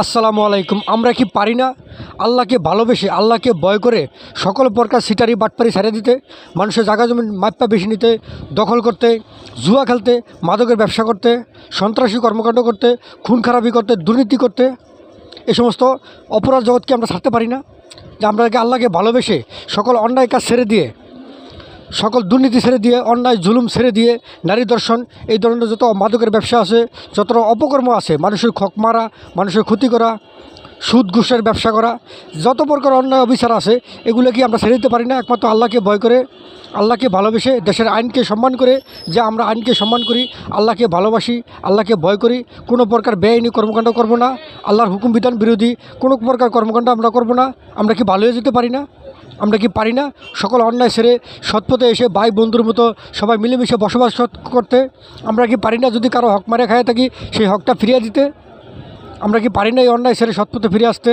আসসালামু আলাইকুম। আমরা কি পারি না আল্লাহকে ভালোবেসে, আল্লাহকে ভয় করে সকল প্রকার সিটারি বাটপারি ছেড়ে দিতে, মানুষের জায়গা জমি মাপ্পা বেশি নিতে, দখল করতে, জুয়া খেলতে, মাদকের ব্যবসা করতে, সন্ত্রাসী কর্মকাণ্ড করতে, খুন খারাপি করতে, দুর্নীতি করতে, এই সমস্ত অপরাধ জগৎকে আমরা ছাড়তে পারি না? যে আমরা আল্লাহকে ভালোবেসে সকল অন্যায় কাজ ছেড়ে দিয়ে, সকল দুর্নীতি ছেড়ে দিয়ে, অন্যায় জুলুম ছেড়ে দিয়ে, নারী দর্শন, এই ধরনের যত মাদকের ব্যবসা আছে, যত অপকর্ম আছে, মানুষের খক মারা, মানুষের ক্ষতি করা, সুদ ঘুষের ব্যবসা করা, যত প্রকার অন্যায় অবিচার আছে, এগুলো কি আমরা ছেড়ে দিতে পারি না? একমাত্র আল্লাহকে ভয় করে, আল্লাহকে ভালোবেসে, দেশের আইনকে সম্মান করে, যে আমরা আইনকে সম্মান করি, আল্লাহকে ভালোবাসি, আল্লাহকে ভয় করি, কোনো প্রকার বেআইনি কর্মকাণ্ড করব না, আল্লাহর হুকুম বিধান বিরোধী কোনো প্রকার কর্মকাণ্ড আমরা করব না। আমরা কি ভালো হয়ে যেতে পারি না? আমরা কি পারি না সকল অন্যায় ছেড়ে সৎপথে এসে ভাই বন্ধুর মতো সবাই মিলেমিশে বসবাস করতে? আমরা কি পারি না যদি কারো হক মারে খায় থাকি সেই হকটা ফিরিয়ে দিতে? আমরা কি পারি না এই অন্যায় ছেড়ে সৎপথে ফিরে আসতে?